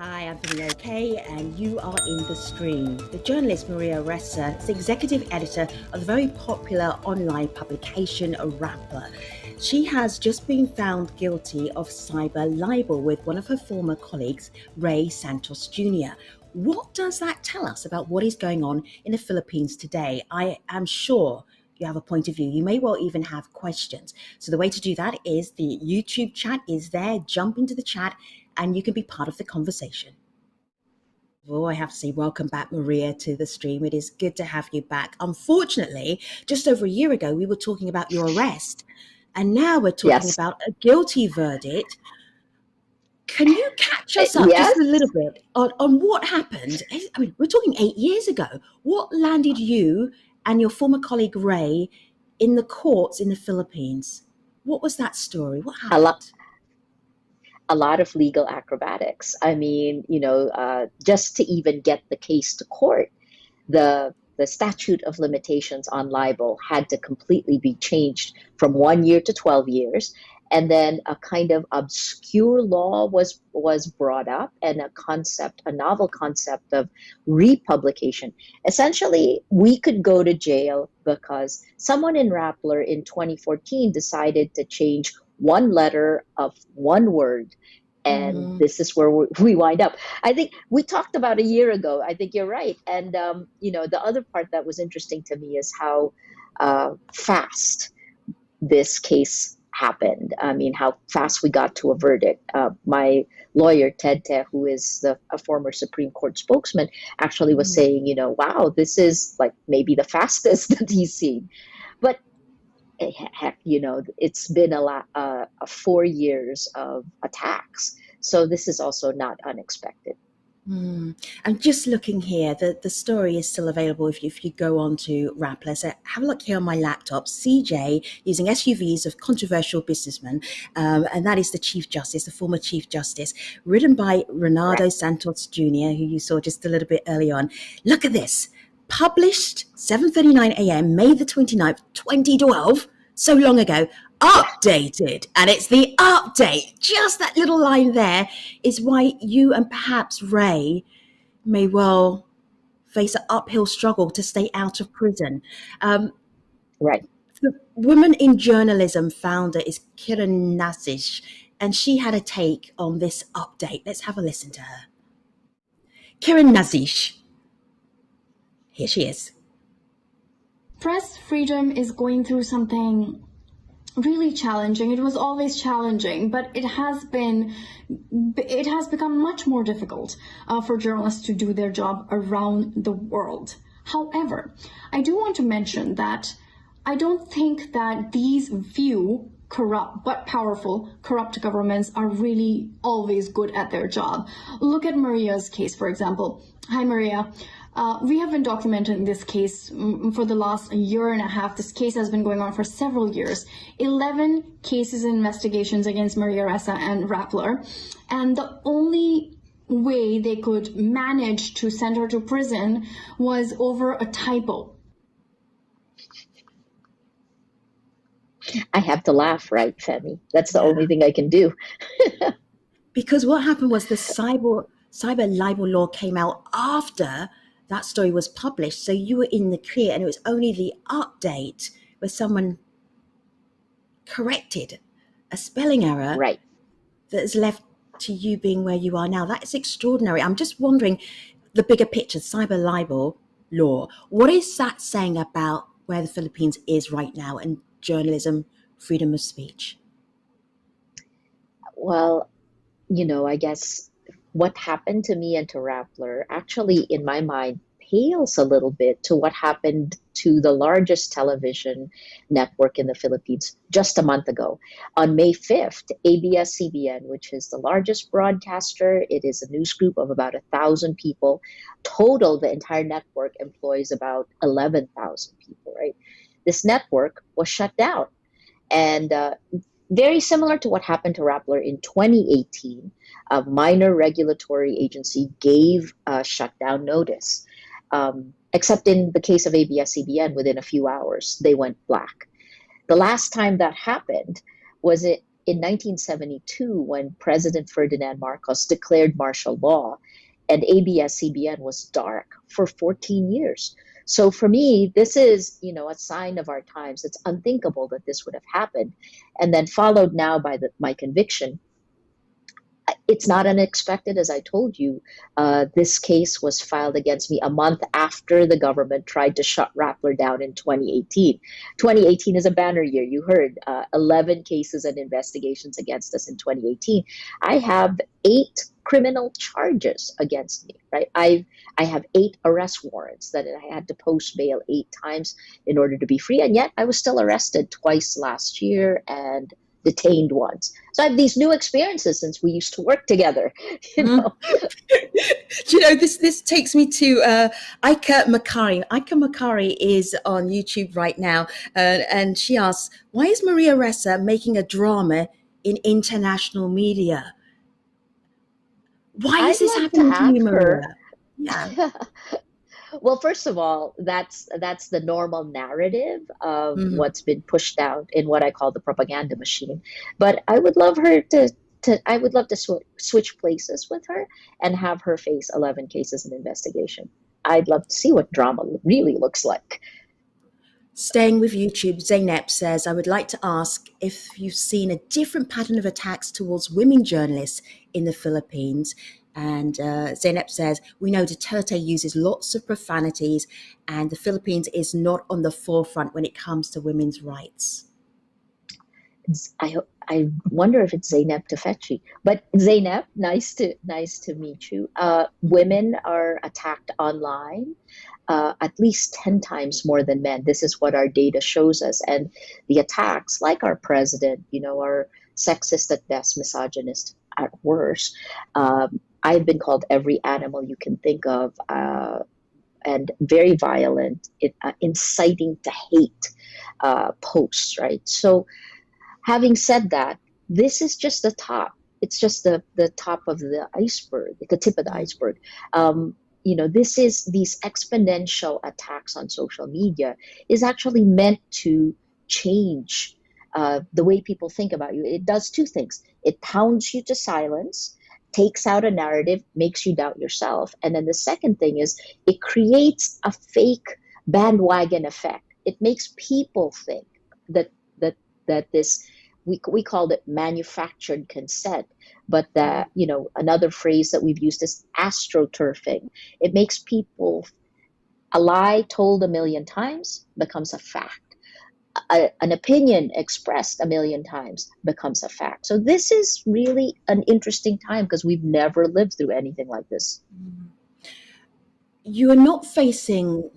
Hi, Anthony OK, and you are in the stream. The journalist Maria Ressa is the executive editor of the very popular online publication Rappler. She has just been found guilty of cyber libel with one of her former colleagues, Ray Santos Jr. What does that tell us about what is going on in the Philippines today? I am sure you have a point of view. You may well even have questions. So the way to do that is the YouTube chat is there. Jump into the chat and you can be part of the conversation. Oh, I have to say, welcome back, Maria, to the stream. It is good to have you back. Unfortunately, just over a year ago, we were talking about your arrest, and now we're talking Yes. about a guilty verdict. Can you catch us up Yes. just a little bit on what happened? I mean, we're talking 8 years ago. What landed you and your former colleague, Ray, in the courts in the Philippines? What was that story? What A lot, happened? a lot of legal acrobatics. I mean, just to even get the case to court, the statute of limitations on libel had to completely be changed from 1 year to 12 years. And then a kind of obscure law was brought up, and a novel concept of republication. Essentially, we could go to jail because someone in Rappler in 2014 decided to change one letter of one word, and Mm. this is where we wind up. I think we talked about a year ago. I think you're right. And the other part that was interesting to me is how fast this case happened. I mean, how fast we got to a verdict. My lawyer, Ted Te, who is a former Supreme Court spokesman, actually was Mm. saying, wow, this is like maybe the fastest that he's seen. But heck, it's been 4 years of attacks. So this is also not unexpected. I'm just looking here. The story is still available if you go on to Rappler. So have a look here on my laptop. CJ using SUVs of controversial businessmen, and that is the Chief Justice, the former Chief Justice, written by Right. Renato Santos Jr., who you saw just a little bit early on. Look at this. Published 7:39 a.m. May the 29th, 2012, so long ago, Yeah. updated. And it's the update. Just that little line there is why you and perhaps Ray may well face an uphill struggle to stay out of prison. Um, Right. the Women in Journalism founder is Kiran Nasish, and she had a take on this update. Let's have a listen to her. Kiran Nasish. Here she is. Press freedom is going through something really challenging. It was always challenging, but it has become much more difficult for journalists to do their job around the world. However, I do want to mention that I don't think that these few corrupt but powerful corrupt governments are really always good at their job. Look at Maria's case, for example. Hi, Maria. We have been documenting this case for the last year and a half. This case has been going on for several years. 11 cases and investigations against Maria Ressa and Rappler. And the only way they could manage to send her to prison was over a typo. I have to laugh, right, Femi? That's the Yeah. only thing I can do. Because what happened was the cyber libel law came out after that story was published. So you were in the clear, and it was only the update where someone corrected a spelling error Right. that has left to you being where you are now. That is extraordinary. I'm just wondering the bigger picture, cyber libel law. What is that saying about where the Philippines is right now and journalism, freedom of speech? Well, I guess what happened to me and to Rappler actually, in my mind, pales a little bit to what happened to the largest television network in the Philippines just a month ago. On May 5th, ABS-CBN, which is the largest broadcaster, it is a news group of about 1,000 people. Total, the entire network employs about 11,000 people, right? This network was shut down. And very similar to what happened to Rappler in 2018, a minor regulatory agency gave a shutdown notice. Except in the case of ABS-CBN, within a few hours, they went black. The last time that happened was in 1972, when President Ferdinand Marcos declared martial law, and ABS-CBN was dark for 14 years. So for me, this is, a sign of our times. It's unthinkable that this would have happened. And then followed now by my conviction. It's not unexpected, as I told you. This case was filed against me a month after the government tried to shut Rappler down in 2018. 2018 is a banner year. You heard 11 cases and investigations against us in 2018. I have 8 criminal charges against me, right? I have 8 arrest warrants that I had to post bail 8 times in order to be free, and yet I was still arrested twice last year and detained once. So I have these new experiences since we used to work together. You know. Do you know, this takes me to Ika Makari. Ika Makari is on YouTube right now, and she asks, why is Maria Ressa making a drama in international media? Why is I'd this love to happening to you, ask her. Maria? Yeah. Well, first of all, that's the normal narrative of Mhm. what's been pushed out in what I call the propaganda machine. But I would love her to I would love to switch places with her and have her face 11 cases in investigation. I'd love to see what drama really looks like. Staying with YouTube, Zainab says, I would like to ask if you've seen a different pattern of attacks towards women journalists in the Philippines. And Zainab says, we know Duterte uses lots of profanities, and the Philippines is not on the forefront when it comes to women's rights. I wonder if it's Zainab Tafechi. But Zainab, nice to meet you. Women are attacked online at least 10 times more than men. This is what our data shows us. And the attacks, like our president, are sexist at best, misogynist at worst. I've been called every animal you can think of, and very violent, inciting to hate posts, right? So, having said that, this is just the top. It's just the top of the iceberg, the tip of the iceberg. These exponential attacks on social media is actually meant to change the way people think about you. It does 2 things. It pounds you to silence, takes out a narrative, makes you doubt yourself. And then the second thing is it creates a fake bandwagon effect. It makes people think that that that this we called it manufactured consent, but that another phrase that we've used is astroturfing. It makes people a lie told a million times becomes a fact. An opinion expressed a million times becomes a fact. So this is really an interesting time because we've never lived through anything like this. You are not facing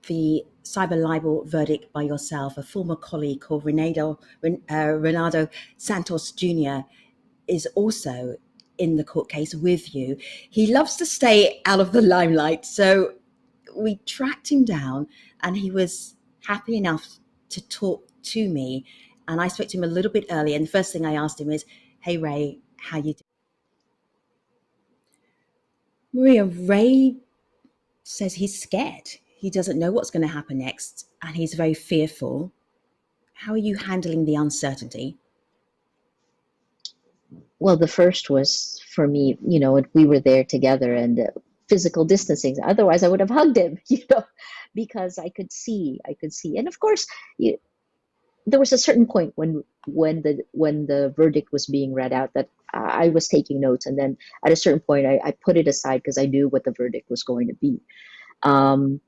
the cyber libel verdict by yourself. A former colleague called Renato Santos Jr. is also in the court case with you. He loves to stay out of the limelight, so we tracked him down, and he was happy enough to talk to me. And I spoke to him a little bit earlier, and the first thing I asked him is, "Hey Ray, how you doing?" Maria, Ray says he's scared. He doesn't know what's going to happen next, and he's very fearful. How are you handling the uncertainty? Well, the first was for me, we were there together and physical distancing. Otherwise, I would have hugged him, because I could see. And of course, there was a certain point when the verdict was being read out that I was taking notes, and then at a certain point, I put it aside because I knew what the verdict was going to be. Um,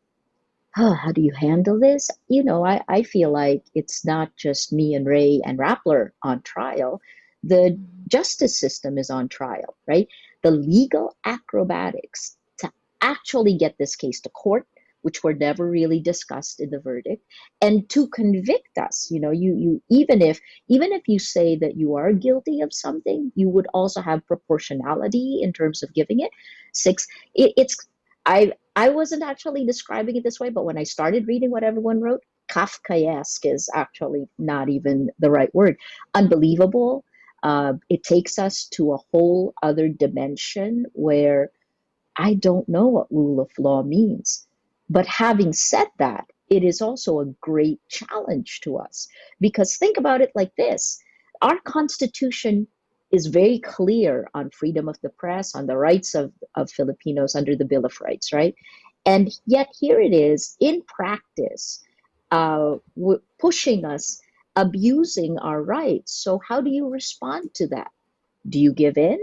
how do you handle this? I feel like it's not just me and Ray and Rappler on trial. The justice system is on trial, right? The legal acrobatics to actually get this case to court, which were never really discussed in the verdict, and to convict us. You even if you say that you are guilty of something, you would also have proportionality in terms of giving it six. It's I wasn't actually describing it this way, but when I started reading what everyone wrote, Kafkaesque is actually not even the right word. Unbelievable. It takes us to a whole other dimension where I don't know what rule of law means. But having said that, it is also a great challenge to us because think about it like this. Our Constitution is very clear on freedom of the press, on the rights of Filipinos under the Bill of Rights, right? And yet here it is in practice, pushing us, abusing our rights. So how do you respond to that? Do you give in,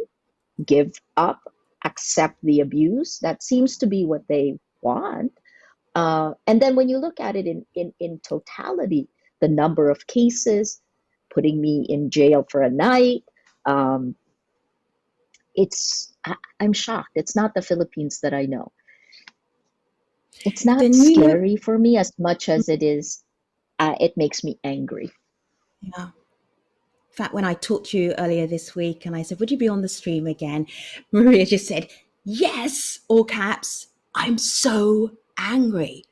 give up, accept the abuse? That seems to be what they want. And then when you look at it in totality, the number of cases, putting me in jail for a night, um, I'm shocked. It's not the Philippines that I know. It's not Then scary for me as much as it is, it makes me angry. yeah. In fact, when I talked to you earlier this week and I said, would you be on the stream again? Maria just said, yes, all caps. I'm so angry.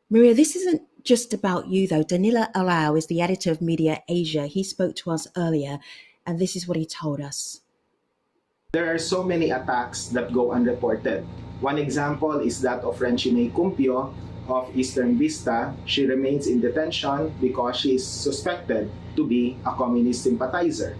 Maria, this isn't just about you, though. Danila Arau is the editor of Media Asia. He spoke to us earlier, and this is what he told us. There are so many attacks that go unreported. One example is that of Renchine Cumpio of Eastern Vista. She remains in detention because she is suspected to be a communist sympathizer.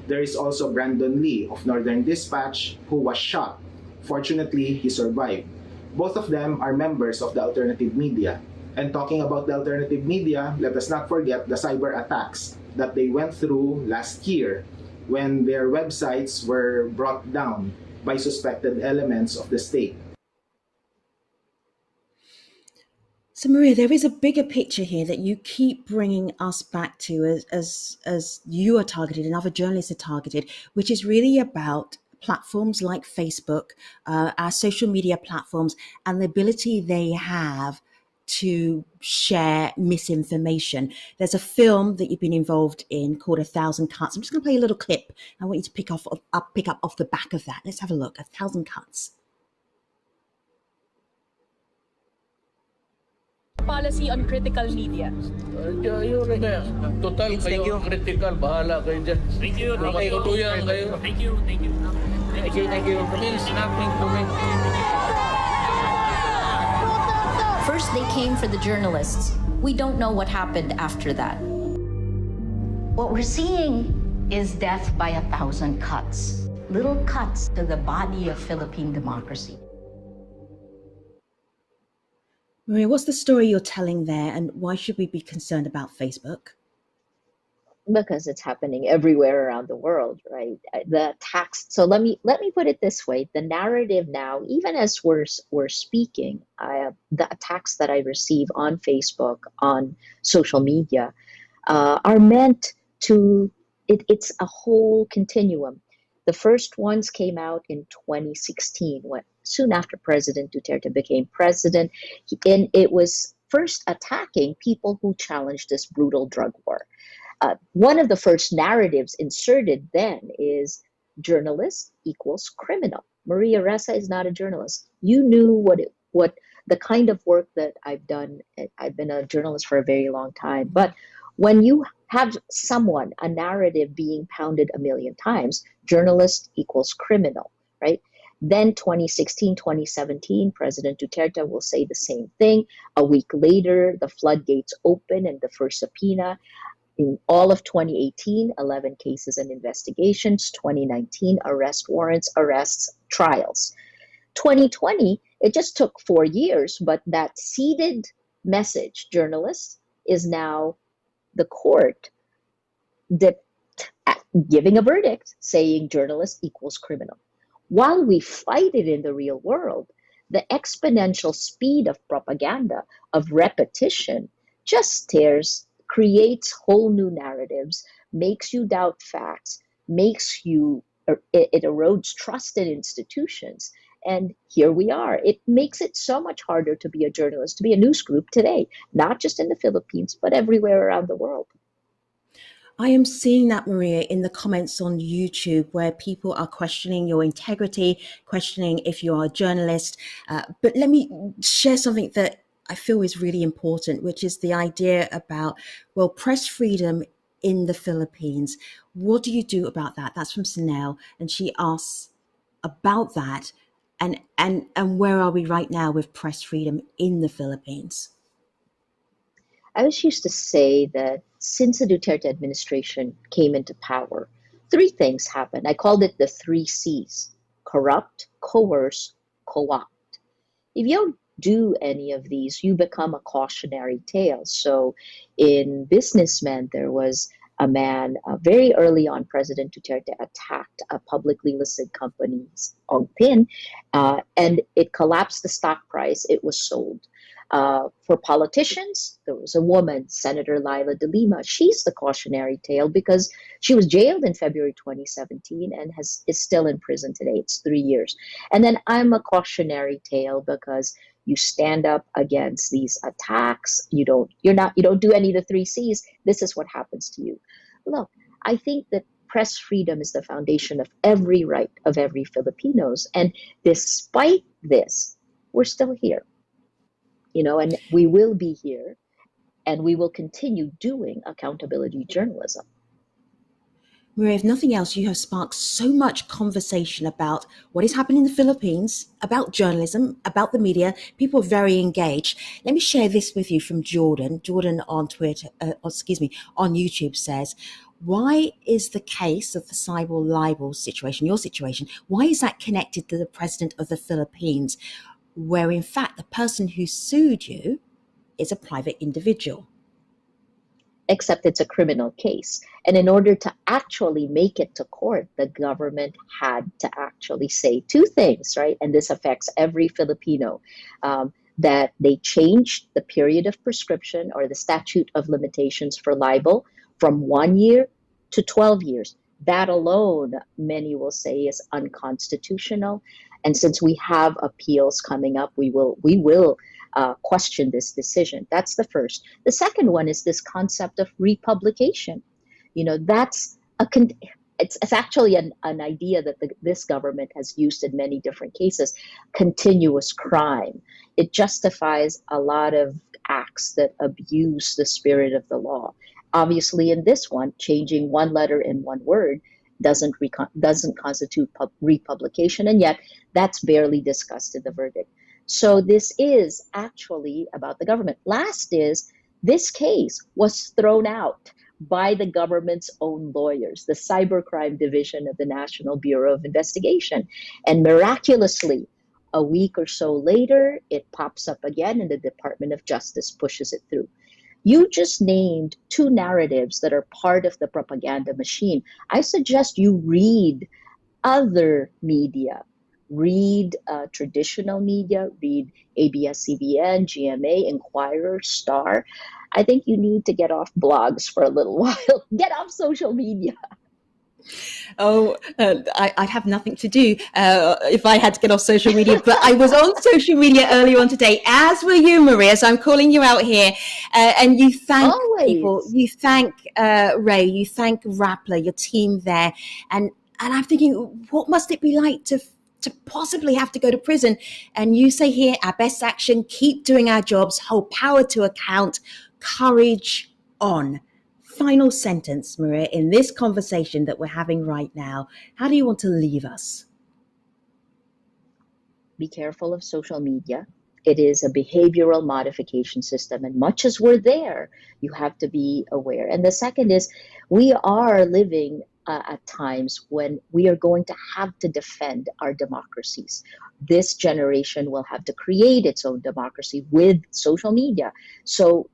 There is also Brandon Lee of Northern Dispatch who was shot. Fortunately, he survived. Both of them are members of the alternative media. And talking about the alternative media, let us not forget the cyber attacks that they went through last year when their websites were brought down by suspected elements of the state. So, Maria, there is a bigger picture here that you keep bringing us back to as you are targeted and other journalists are targeted, which is really about platforms like Facebook, our social media platforms, and the ability they have to share misinformation. There's a film that you've been involved in called 1,000 Cuts. I'm just going to play a little clip. I want you to pick up off the back of that. Let's have a look. 1,000 Cuts. Policy on critical media. Total kayo critical, bahala kayo dyan. Thank you. Matutuyan kayo. Thank you. Thank you. It means nothing to me. First, they came for the journalists. We don't know what happened after that. What we're seeing is death by 1,000 cuts. Little cuts to the body of Philippine democracy. Maria, what's the story you're telling there, and why should we be concerned about Facebook? Because it's happening everywhere around the world, right? The attacks. So let me put it this way: the narrative now, even as we're speaking, the attacks that I receive on Facebook, on social media, are meant to. It's a whole continuum. The first ones came out in 2016, soon after President Duterte became president, and it was first attacking people who challenged this brutal drug war. One of the first narratives inserted then is journalist equals criminal. Maria Ressa is not a journalist. You knew what the kind of work that I've done. I've been a journalist for a very long time. But when you have a narrative being pounded a million times, journalist equals criminal, right? Then 2016, 2017, President Duterte will say the same thing. A week later, the floodgates open and the first subpoena. In all of 2018, 11 cases and investigations. 2019, arrest warrants, arrests, trials. 2020, it just took 4 years, but that seeded message, journalist, is now the court that giving a verdict saying journalist equals criminal. While we fight it in the real world, the exponential speed of propaganda, of repetition, just creates whole new narratives, makes you doubt facts, it erodes trust in institutions. And here we are. It makes it so much harder to be a journalist, to be a news group today, not just in the Philippines, but everywhere around the world. I am seeing that, Maria, in the comments on YouTube where people are questioning your integrity, questioning if you are a journalist. But let me share something that I feel is really important, which is the idea about, well, press freedom in the Philippines. What do you do about that? That's from Sanel. And she asks about that. And where are we right now with press freedom in the Philippines? I was used to say that since the Duterte administration came into power, three things happened. I called it the three C's: corrupt, coerce, co-opt. If you don't do any of these, you become a cautionary tale. So in businessmen, there was a man very early on, President Duterte attacked a publicly listed company's Ongpin, and it collapsed the stock price. It was sold. For politicians, there was a woman, Senator Lila de Lima. She's the cautionary tale because she was jailed in February 2017 and is still in prison today. It's 3 years. And then I'm a cautionary tale because you stand up against these attacks. You don't do any of the three C's. This is what happens to you. Look, I think that press freedom is the foundation of every right of every Filipinos. And despite this, we're still here. And we will be here, and we will continue doing accountability journalism. Maria, if nothing else, you have sparked so much conversation about what is happening in the Philippines, about journalism, about the media. People are very engaged. Let me share this with you from Jordan. Jordan on on YouTube says, why is the case of the cyber libel situation, your situation, why is that connected to the president of the Philippines, where in fact the person who sued you is a private individual? Except it's a criminal case. And in order to actually make it to court, the government had to actually say two things, right? And this affects every Filipino, that they changed the period of prescription or the statute of limitations for libel from 1 year to 12 years. That alone, many will say, is unconstitutional. And since we have appeals coming up, we will question this decision. That's the first. The second one is this concept of republication. That's it's actually an idea that this government has used in many different cases. Continuous crime. It justifies a lot of acts that abuse the spirit of the law. Obviously, in this one, changing one letter in one word doesn't constitute republication, and yet that's barely discussed in the verdict. So this is actually about the government. Last is, this case was thrown out by the government's own lawyers, the Cybercrime Division of the National Bureau of Investigation. And miraculously, a week or so later, it pops up again and the Department of Justice pushes it through. You just named two narratives that are part of the propaganda machine. I suggest you read other media. Read traditional media, read ABS-CBN, GMA, Inquirer, Star. I think you need to get off blogs for a little while. Get off social media. Oh, I'd have nothing to do if I had to get off social media. But I was on social media earlier on today, as were you, Maria. So I'm calling you out here. And you thank people. You thank Ray. You thank Rappler, your team there. And I'm thinking, what must it be like to possibly have to go to prison? And you say here, our best action, keep doing our jobs, hold power to account, courage on. Final sentence, Maria, in this conversation that we're having right now, how do you want to leave us? Be careful of social media. It is a behavioral modification system, and much as we're there, you have to be aware. And the second is, we are living at times when we are going to have to defend our democracies. This generation will have to create its own democracy with social media. So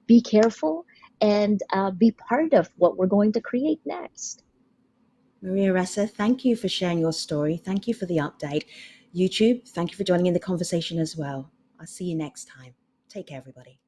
be careful and be part of what we're going to create next. Maria Ressa, thank you for sharing your story. Thank you for the update. YouTube, thank you for joining in the conversation as well. I'll see you next time. Take care, everybody.